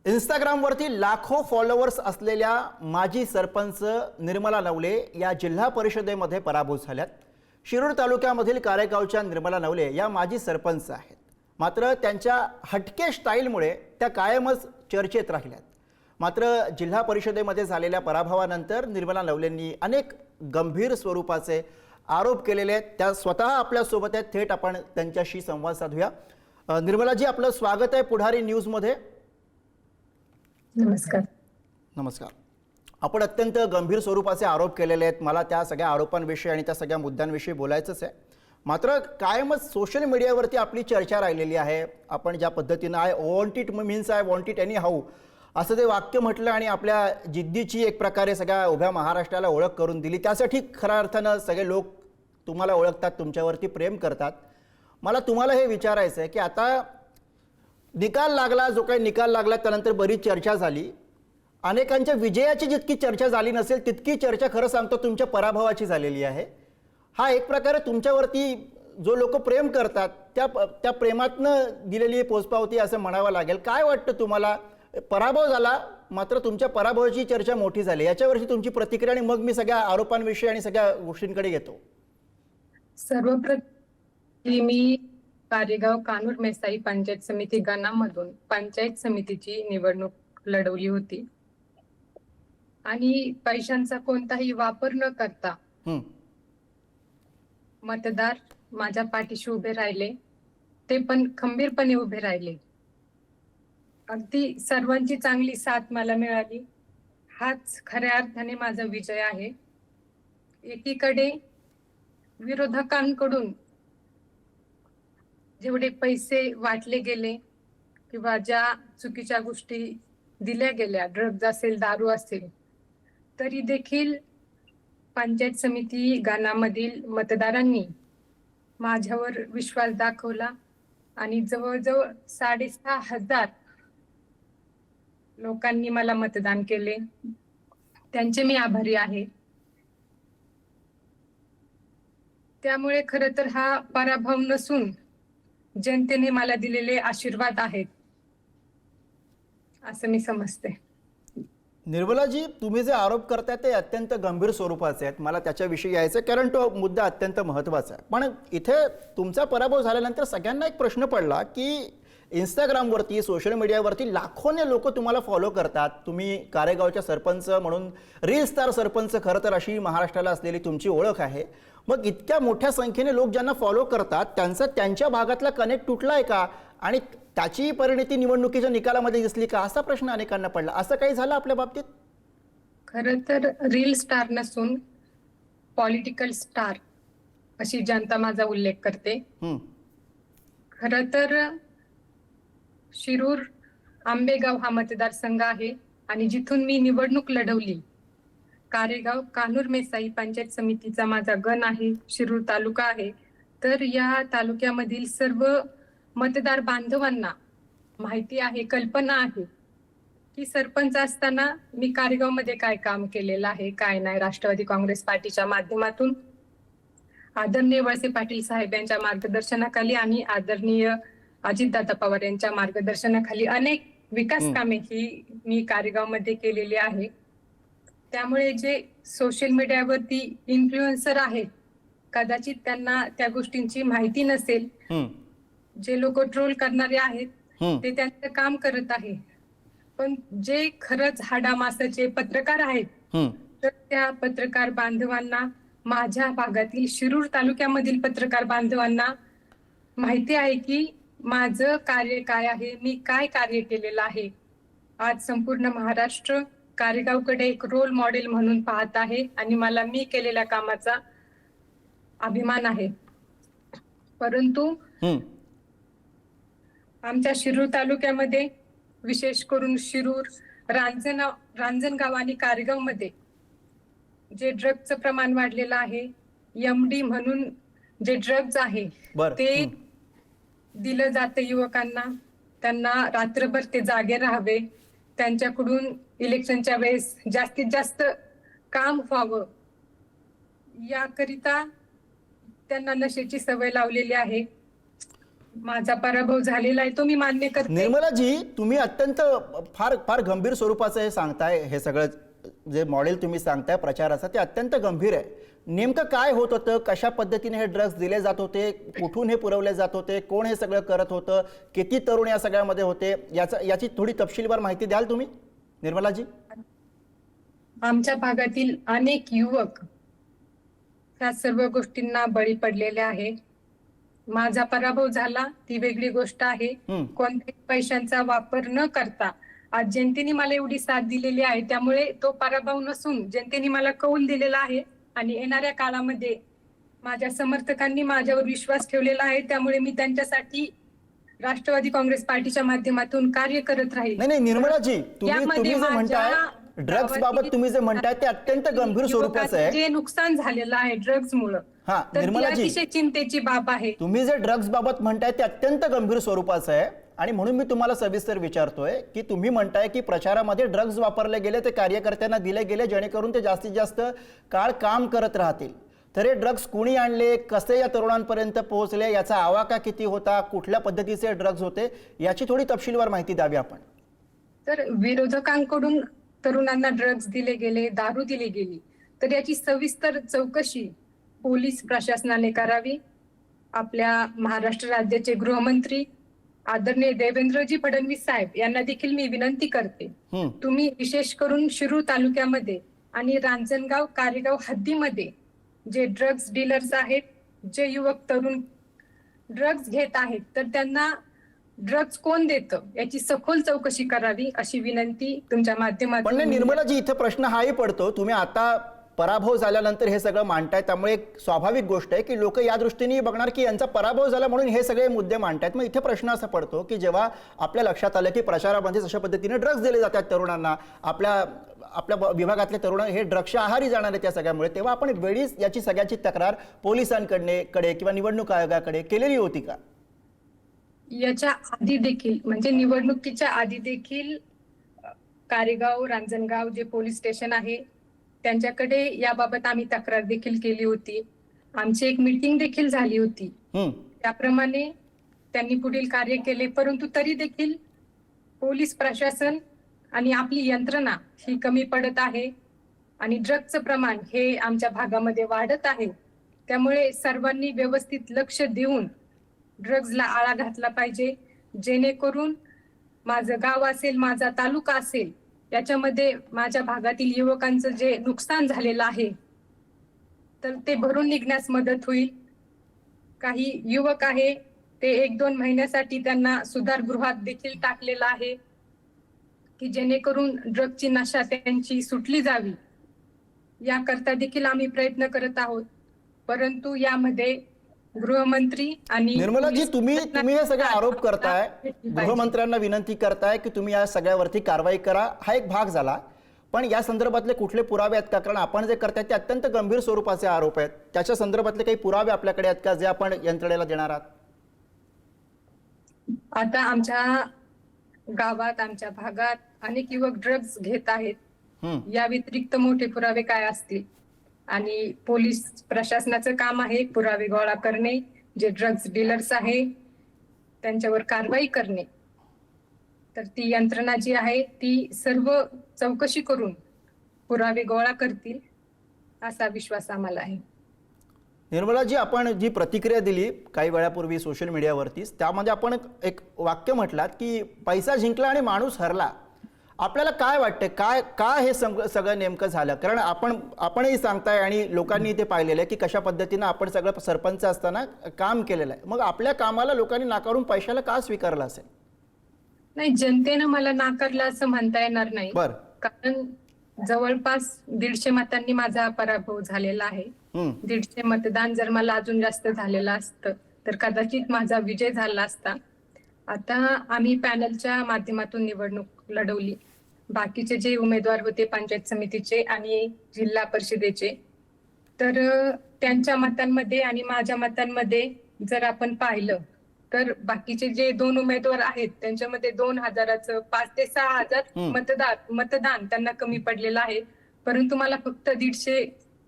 इंस्टाग्रामवरती लाखो फॉलोअर्स असलेल्या माजी सरपंच निर्मला नवले या जिल्हा परिषदेमध्ये पराभूत झाल्यात। शिरूर तालुक्यामधील कारेगावच्या निर्मला नवले या माजी सरपंच आहेत, मात्र त्यांच्या हटके स्टाईलमुळे त्या कायमच चर्चेत राहिल्यात। मात्र जिल्हा परिषदेमध्ये झालेल्या पराभवानंतर निर्मला नवलेंनी अनेक गंभीर स्वरूपाचे आरोप केलेले आहेत। त्या स्वतः आपल्या सोबत आहेत, थेट आपण त्यांच्याशी संवाद साधूया। निर्मलाजी, आपलं स्वागत आहे पुढारी न्यूजमध्ये। नमस्कार। नमस्कार। आपण अत्यंत गंभीर स्वरूपाचे आरोप केलेले आहेत, मला त्या सगळ्या आरोपांविषयी आणि त्या सगळ्या मुद्द्यांविषयी बोलायचंच आहे। मात्र कायमच सोशल मीडियावरती आपली चर्चा राहिलेली आहे। आपण ज्या पद्धतीने I want it means I want it any how असं ते वाक्य म्हटलं आणि आपल्या जिद्दीची एक प्रकारे सगळ्या उभ्या महाराष्ट्राला ओळख करून दिली। त्यासाठी खऱ्या अर्थानं सगळे लोक तुम्हाला ओळखतात, तुमच्यावरती प्रेम करतात। मला तुम्हाला हे विचारायचं आहे की आता निकाल लागला, जो काही निकाल लागला त्यानंतर बरीच चर्चा झाली। अनेकांच्या विजयाची जितकी चर्चा झाली नसेल तितकी चर्चा खरं सांगतो तुमच्या पराभवाची झालेली आहे। हा एक प्रकारे तुमच्यावरती जो लोक प्रेम करतात त्या प्रेमातनं दिलेली पोचपावती असं म्हणावं लागेल। काय वाटतं तुम्हाला? पराभव झाला, मात्र तुमच्या पराभवाची चर्चा मोठी झाली, याच्यावरची तुमची प्रतिक्रिया आणि मग मी सगळ्या आरोपांविषयी आणि सगळ्या गोष्टींकडे येतो। सर्वप्रथम मी कारेगाव कानूर मेसाई पंचायत समिती गणामधून पंचायत समितीची निवडणूक लढवली होती आणि पैशांचा कोणताही वापर न करता मतदार माझ्या पाठीशी उभे राहिले, ते पण खंबीरपणे उभे राहिले। अगदी सर्वांची चांगली साथ मला मिळाली। हाच खऱ्या अर्थाने माझा विजय आहे। एकीकडे विरोधकांकडून जेवढे पैसे वाटले गेले किंवा ज्या चुकीच्या गोष्टी दिल्या गेल्या, ड्रग्ज असेल, दारू असेल, तरी देखील पंचायत समिती गणामधील मतदारांनी माझ्यावर विश्वास दाखवला आणि जवळजवळ 6,500 लोकांनी मला मतदान केले। त्यांचे मी आभारी आहे। त्यामुळे खरं तर हा पराभव नसून जनतेने मला दिलेले आशीर्वाद आहेत असं मी समजते। निर्मलाजी, तुम्ही जे आरोप करताय ते अत्यंत गंभीर स्वरूपाचे आहेत। मला त्याच्याविषयी यायचं कारण तो मुद्दा अत्यंत महत्त्वाचा आहे। पण इथे तुमचा पराभव झाल्यानंतर सगळ्यांना एक प्रश्न पडला की इंस्टाग्रामवरती, सोशल मीडियावरती लाखोने लोक तुम्हाला फॉलो करतात। तुम्ही कारेगावच्या सरपंच म्हणून रील स्टार सरपंच खरं तर अशी महाराष्ट्राला असलेली तुमची ओळख आहे। मग इतक्या मोठ्या संख्येने लोक ज्यांना फॉलो करतात त्यांच्या भागातला कनेक्ट तुटलाय का आणि त्याची परिणती निवडणुकीच्या निकालामध्ये दिसली का, असा प्रश्न अनेकांना पडला। असं काही झालं आपल्या बाबतीत? खरं तर रील स्टार नसून पॉलिटिकल स्टार अशी जनता माझा उल्लेख करते। खरं तर शिरूर आंबेगाव हा मतदारसंघ आहे आणि जिथून मी निवडणूक लढवली, कारेगाव कानूर मेसाई पंचायत समितीचा माझा गण आहे, शिरूर तालुका आहे। तर या तालुक्यामधील सर्व मतदार बांधवांना माहिती आहे, कल्पना आहे की सरपंच असताना मी कारेगाव मध्ये काय काम केलेलं आहे, काय नाही। राष्ट्रवादी काँग्रेस पार्टीच्या माध्यमातून आदरणीय वळसे पाटील साहेब यांच्या मार्गदर्शनाखाली आणि आदरणीय अजितदादा पवार यांच्या मार्गदर्शनाखाली अनेक विकास कामे ही मी कारेगाव मध्ये केलेली आहे। त्यामुळे जे सोशल मीडियावरती इन्फ्लुएन्सर आहेत, कदाचित त्यांना त्या गोष्टींची माहिती नसेल। जे लोक ट्रोल करणारे आहेत ते त्यांचं काम करत आहे, पण जे खरंच हाडामासाचे पत्रकार आहेत तर त्या पत्रकार बांधवांना, माझ्या भागातील शिरूर तालुक्यामधील पत्रकार बांधवांना माहिती आहे की माझं कार्य काय आहे, मी काय कार्य केलेलं आहे। आज संपूर्ण महाराष्ट्र कारेगावकडे एक रोल मॉडेल म्हणून पाहत आहे आणि मला मी केलेल्या कामाचा अभिमान आहे। परंतु आमच्या शिरूर तालुक्यामध्ये, विशेष करून शिरूर, रांजणगाव आणि कारेगाव मध्ये जे ड्रग्जचं प्रमाण वाढलेलं आहे, MD म्हणून जे ड्रग्ज आहे ते दिलं जातं युवकांना। त्यांना रात्रभर ते जागे राहावे, त्यांच्याकडून इलेक्शनच्या वेळेस जास्तीत जास्त काम व्हावं याकरिता त्यांना नशेची सवय लावलेली आहे। माझा पराभव झालेला आहे तो मी मान्य करते. निर्मलाजी, तुम्ही अत्यंत फार फार गंभीर स्वरूपाचं हे सांगताय, हे सगळं जे मॉडेल तुम्ही सांगताय प्रचाराचं ते अत्यंत गंभीर आहे. नेमकं काय होत होतं, कशा पद्धतीने हे ड्रग्ज दिले जात होते, कुठून हे पुरवले जात होते, कोण हे सगळं करत होतं, किती तरुण या सगळ्यामध्ये होते, याची थोडी तपशीलवार माहिती द्याल तुम्ही निर्मलाजी? आमच्या भागातील अनेक युवक ह्या सर्व गोष्टींना बळी पडलेले आहे. माझा पराभव झाला ती वेगळी गोष्ट आहे. कोणत्याही पैशांचा वापर न करता आज जनतेने मला एवढी साथ दिलेली आहे, त्यामुळे तो पराभव नसून जनतेने मला कौल दिलेला आहे आणि येणाऱ्या काळामध्ये माझ्या समर्थकांनी माझ्यावर विश्वास ठेवलेला आहे, त्यामुळे मी त्यांच्यासाठी राष्ट्रवादी काँग्रेस पार्टीच्या माध्यमातून कार्य करत राहील. नाही निर्मलाजी, तुम्ही जे म्हणताय ड्रग्ज बाबत तुम्ही जे म्हणताय ते अत्यंत गंभीर स्वरूपाचं आहे. जे नुकसान झालेलं आहे ड्रग्ज मुळे, निर्मलाजी अतिशय चिंतेची बाब आहे. तुम्ही जे ड्रग्ज बाबत म्हणताय ते अत्यंत गंभीर स्वरूपाचं आहे आणि म्हणून मी तुम्हाला सविस्तर विचारतोय की तुम्ही म्हणताय की प्रचारामध्ये ड्रग्ज वापरले गेले, ते कार्यकर्त्यांना दिले गेले जेणेकरून ते जास्तीत जास्त काळ काम करत राहतील. तर हे ड्रग्ज कुणी आणले, कसे या तरुणांपर्यंत पोहोचले, याचा आवाका किती होता, कुठल्या पद्धतीचे ड्रग्ज होते, याची थोडी तपशीलवार माहिती द्यावी आपण. तर विरोधकांकडून तरुणांना ड्रग्ज दिले गेले, दारू दिली गेली, तर याची सविस्तर चौकशी पोलीस प्रशासनाने करावी. आपल्या महाराष्ट्र राज्याचे गृहमंत्री आदरणीय देवेंद्रजी फडणवीस साहेब यांना देखील मी विनंती करते, तुम्ही विशेष करून शिरूर तालुक्यामध्ये आणि रांजणगाव कारेगाव हद्दीमध्ये जे ड्रग्ज डीलर्स आहेत, जे युवक तरुण ड्रग्ज घेत आहेत, तर त्यांना ड्रग्ज कोण देतं याची सखोल चौकशी करावी अशी विनंती तुमच्या माध्यमातून. पण निर्मलाजी, इथे प्रश्न हाही पडतो, तुम्ही आता पराभव झाल्यानंतर हे सगळं मांडताय, त्यामुळे एक स्वाभाविक गोष्ट आहे की लोक या दृष्टीने बघणार की यांचा पराभव झाला म्हणून हे सगळे मुद्दे मांडतायत. मग इथे प्रश्न असा पडतो की जेव्हा आपल्या लक्षात आलं की प्रचारामध्ये अशा पद्धतीने ड्रग्ज दिले जातात तरुणांना, आपल्या विभागातले तरुण हे ड्रग्सच्या आहारी जाणार आहेत त्या सगळ्यामुळे, तेव्हा आपण वेळीच याची सगळ्याची तक्रार पोलिसांकडे किंवा निवडणूक आयोगाकडे केलेली होती का? याच्या आधी देखील म्हणजे निवडणुकीच्या आधी देखील कारेगाव रांजणगाव जे पोलीस स्टेशन आहे त्यांच्याकडे याबाबत आम्ही तक्रार देखील केली होती. आमची एक मीटिंग देखील झाली होती. त्याप्रमाणे त्यांनी पुढील कार्य केले, परंतु तरी देखील पोलीस प्रशासन आणि आपली यंत्रणा ही कमी पडत आहे आणि ड्रग्जचं प्रमाण हे आमच्या भागामध्ये वाढत आहे. त्यामुळे सर्वांनी व्यवस्थित लक्ष देऊन ड्रग्जला आळा घातला पाहिजे, जेणेकरून माझं गाव असेल, माझा तालुका असेल, याच्यामध्ये माझ्या भागातील युवकांचं जे नुकसान झालेलं आहे तर ते भरून निघण्यास मदत होईल. काही युवक आहे ते 1-2 महिन्यासाठी त्यांना सुधारगृहात देखील टाकलेलं आहे की जेणेकरून ड्रगची नशा त्यांची सुटली जावी, याकरता देखील आम्ही प्रयत्न करत आहोत. परंतु यामध्ये गृहमंत्री आणि निर्मलाजी, तुम्ही हे सगळे आरोप करताय, गृहमंत्र्यांना विनंती करताय की तुम्ही या सगळ्यावरती कारवाई करा, हा एक भाग झाला. पण या संदर्भातले कुठले पुरावे आहेत का? कारण आपण जे करताय ते अत्यंत गंभीर स्वरूपाचे आरोप आहेत. त्याच्या संदर्भातले काही पुरावे आपल्याकडे आहेत का जे आपण यंत्रणेला देणार आहात? आता आमच्या गावात, आमच्या भागात अनेक युवक ड्रग्ज घेत आहेत. या व्यतिरिक्त मोठे पुरावे काय असतील? आणि पोलीस प्रशासनाचं काम आहे पुरावे गोळा करणे, जे ड्रग्ज डीलर्स आहे त्यांच्यावर कारवाई करणे. तर ती यंत्रणा जी आहे ती सर्व चौकशी करून पुरावे गोळा करतील असा विश्वास आम्हाला आहे. निर्मलाजी, आपण जी प्रतिक्रिया दिली काही वेळापूर्वी सोशल मीडियावरतीच, त्यामध्ये आपण एक वाक्य म्हटलात की पैसा जिंकला आणि माणूस हरला. आपल्याला काय वाटतं, काय हे सगळं नेमकं झालं? कारण आपणही सांगताय आणि लोकांनी ते पाहिलेलं आहे की कशा पद्धतीनं आपण सगळं सरपंच असताना काम केलेलं आहे. मग आपल्या कामाला लोकांनी नाकारून पैशाला का स्वीकारलं असेल? नाही, जनतेनं मला नाकारलं असं म्हणता येणार नाही. कारण जवळपास 150 मतांनी माझा पराभव झालेला आहे. 150 मतदान जर मला अजून जास्त झालेलं असतं तर कदाचित माझा विजय झाला असता. आता आम्ही पॅनलच्या माध्यमातून निवडणूक लढवली. बाकीचे जे उमेदवार होते पंचायत समितीचे आणि जिल्हा परिषदेचे, तर त्यांच्या मतांमध्ये आणि माझ्या मतांमध्ये जर आपण पाहिलं तर बाकीचे जे 2 उमेदवार आहेत त्यांच्यामध्ये 2000चं 5 ते 6000 मतदान त्यांना कमी पडलेलं आहे. परंतु मला फक्त 150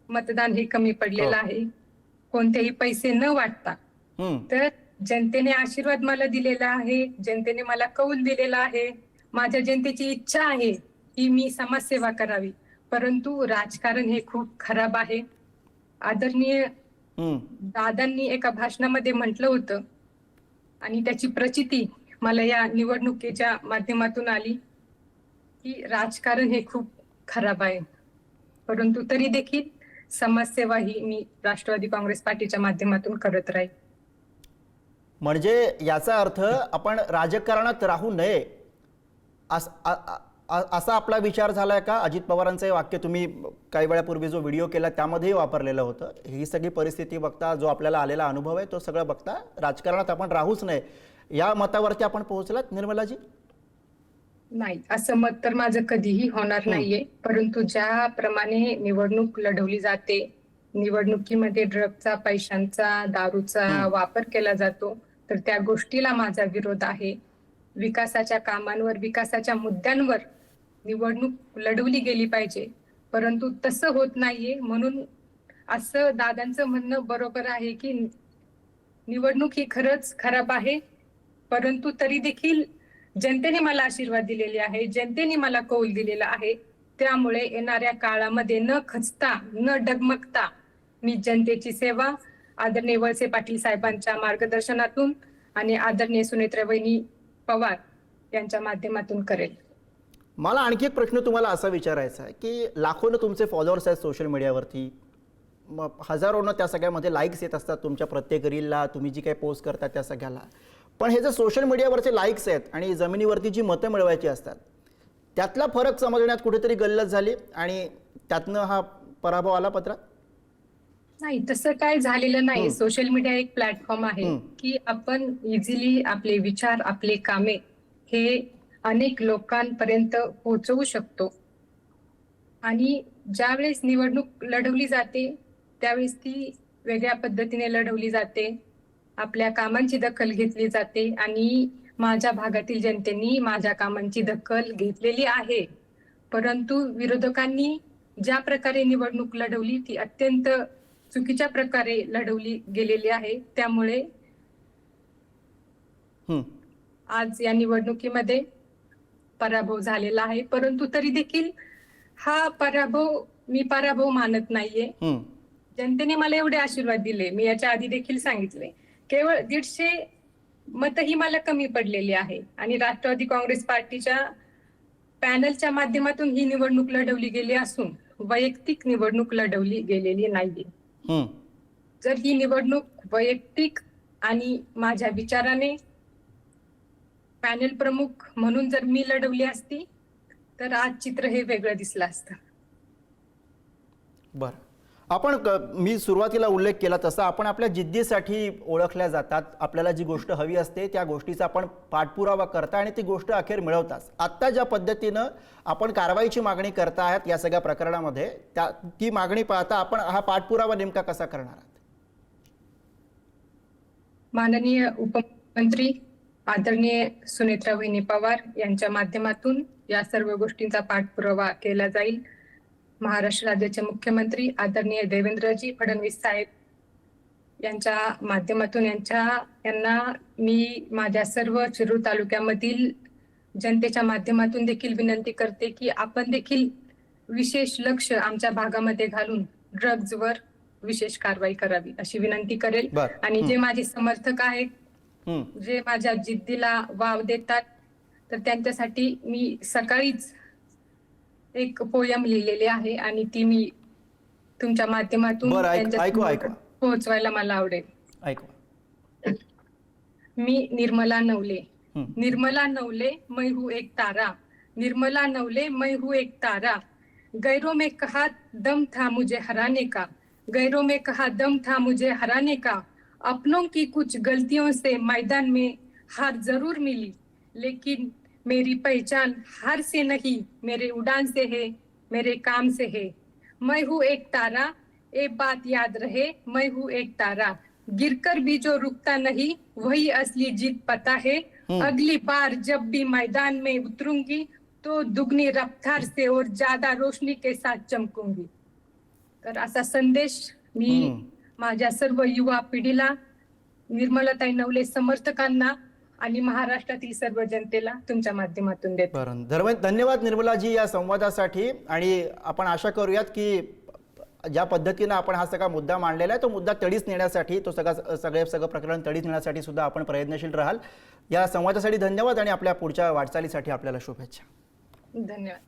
मतदान हे कमी पडलेलं आहे, कोणतेही पैसे न वाटता. तर जनतेने आशीर्वाद मला दिलेला आहे, जनतेने मला कौल दिलेला आहे. माझ्या जनतेची इच्छा आहे की मी समाजसेवा करावी, परंतु राजकारण हे खूप खराब आहे. आदरणीय हम्म. दादांनी एका भाषणामध्ये म्हटलं होतं आणि त्याची प्रचिती मला या निवडणुकीच्या माध्यमातून आली की राजकारण हे खूप खराब आहे, परंतु तरी देखील समाजसेवा ही मी राष्ट्रवादी काँग्रेस पार्टीच्या माध्यमातून करत राहील. म्हणजे याचा अर्थ आपण राजकारणात राहू नये असा आपला विचार झालाय का? अजित पवारांचं हे वाक्य तुम्ही काही वेळापूर्वी जो व्हिडिओ केला त्यामध्येही वापरलेलं होतं. ही सगळी परिस्थिती बघता, जो आपल्याला आलेला अनुभव आहे तो सगळं बघता, राजकारणात आपण राहूच नये या मतावरती आपण पोहोचलात निर्मलाजी? नाही, असं मत तर माझं कधीही होणार नाहीये. परंतु ज्याप्रमाणे निवडणूक लढवली जाते, निवडणुकीमध्ये ड्रगचा, पैशांचा, दारूचा वापर केला जातो, तर त्या गोष्टीला माझा विरोध आहे. विकासाच्या कामांवर, विकासाच्या मुद्द्यांवर निवडणूक लढवली गेली पाहिजे, परंतु तसं होत नाहीये. म्हणून असं दादांचं म्हणणं बरोबर आहे की निवडणूक ही खरंच खराब आहे, परंतु तरी देखील जनतेने मला आशीर्वाद दिलेले आहे, जनतेने मला कौल दिलेला आहे. त्यामुळे येणाऱ्या काळामध्ये न खचता, न डगमगता मी जनतेची सेवा आदरणीय वळसे पाटील साहेबांच्या मार्गदर्शनातून आणि आदरणीय सुनेत्राबाई पवार यांच्या माध्यमातून करेल. मला आणखी एक प्रश्न तुम्हाला असा विचारायचा आहे की लाखोनं तुमचे फॉलोअर्स आहेत सोशल मीडियावरती, मग हजारोनं त्या सगळ्यामध्ये लाईक्स येत असतात तुमच्या प्रत्येक रीलला, तुम्ही जी काही पोस्ट करता त्या सगळ्याला. पण हे जे सोशल मीडियावरचे लाईक्स आहेत आणि जमिनीवरती जी मतं मिळवायची असतात त्यातला फरक समजण्यात कुठेतरी गल्लत झाली आणि त्यातनं हा पराभव आला पत्रात? नाही, तसं काय झालेलं नाही. सोशल मीडिया एक प्लॅटफॉर्म आहे की आपण इझिली आपले विचार, आपले कामे हे अनेक लोकांपर्यंत पोहोचवू शकतो. आणि ज्यावेळेस निवडणूक लढवली जाते त्यावेळेस ती वेगळ्या पद्धतीने लढवली जाते. आपल्या कामांची दखल घेतली जाते आणि माझ्या भागातील जनतेने माझ्या कामांची दखल घेतलेली आहे. परंतु विरोधकांनी ज्या प्रकारे निवडणूक लढवली ती अत्यंत चुकीच्या प्रकारे लढवली गेलेली आहे. त्यामुळे आज या निवडणुकीमध्ये पराभव झालेला आहे. परंतु तरी देखील हा पराभव मी पराभव मानत नाहीये. जनतेने मला एवढे आशीर्वाद दिले, मी याच्या आधी देखील सांगितले, केवळ 150 मतं ही मला कमी पडलेली आहे आणि राष्ट्रवादी काँग्रेस पार्टीच्या पॅनलच्या माध्यमातून ही निवडणूक लढवली गेली असून वैयक्तिक निवडणूक लढवली गेलेली नाहीये. जर ही निवडणूक वैयक्तिक आणि माझ्या विचाराने पॅनल प्रमुख म्हणून जर मी लढवली असती तर आज चित्र हे वेगळं दिसलं असतं. बरं, आपण मी सुरुवातीला उल्लेख केला तसा आपण आपल्या जिद्दीसाठी ओळखल्या जातात. आपल्याला जी गोष्ट हवी असते त्या गोष्टीचा आपण पाठपुरावा करता आणि ती गोष्ट अखेर मिळवताच. आत्ता ज्या पद्धतीनं आपण कारवाईची मागणी करता आहात या सगळ्या प्रकरणामध्ये, ती मागणी पाहता आपण हा पाठपुरावा नेमका कसा करणार आहात? माननीय उपमुख्यमंत्री आदरणीय सुनेत्राबाई पवार यांच्या माध्यमातून या सर्व गोष्टींचा पाठपुरावा केला जाईल. महाराष्ट्र राज्याचे मुख्यमंत्री आदरणीय देवेंद्रजी फडणवीस साहेब यांच्या माध्यमातून यांना मी माझ्या सर्व शिरूर तालुक्यामधील जनतेच्या माध्यमातून देखील विनंती करते की आपण देखील विशेष लक्ष आमच्या भागामध्ये घालून ड्रग्जवर विशेष कारवाई करावी अशी विनंती करेल. आणि जे माझे समर्थक आहेत, जे माझ्या जिद्दीला वाव देतात, तर त्यांच्यासाठी मी सकाळीच एक पोयम लिहिलेली आहे आणि ती मी तुमच्या माध्यमातून पोहोचवायला मला आवडेल. मी निर्मला नवले, निर्मला नवले मैं हूँ एक तारा, निर्मला नवले मैं हूँ एक तारा, गैरों में कहा दम था मुझे हराने का, गैरों में कहा दम था मुझे हराने का, अपनों की कुछ गलतियों से मैदान में हार जरूर मिली, लेकिन मेरी पहचान हार से नहीं मेरे उड़ान से है, मेरे काम से है. मैं हूँ एक तारा, एक बात याद रहे, मैं हूँ एक तारा, गिरकर भी जो रुकता नहीं वही असली जीत पता है. अगली बार जब भी मैदान में उतरूंगी तो दुगनी रफ्तार से और ज्यादा रोशनी के साथ चमकूंगी. तर असा संदेश मी माझ्या सर्व युवा पिढीला निर्मलाताई नवले समर्थकांना आणि महाराष्ट्रातील सर्व जनतेला तुमच्या माध्यमातून देते. बरं, धन्यवाद निर्मलाजी या संवादासाठी. आणि आपण आशा करूयात की ज्या पद्धतीनं आपण हा सगळा मुद्दा मांडलेला आहे तो मुद्दा तडीस नेण्यासाठी, तो सगळं प्रकरण तडीस नेण्यासाठी सुद्धा आपण प्रयत्नशील राहाल. या संवादासाठी धन्यवाद आणि आपल्या पुढच्या वाटचालीसाठी आपल्याला शुभेच्छा. धन्यवाद.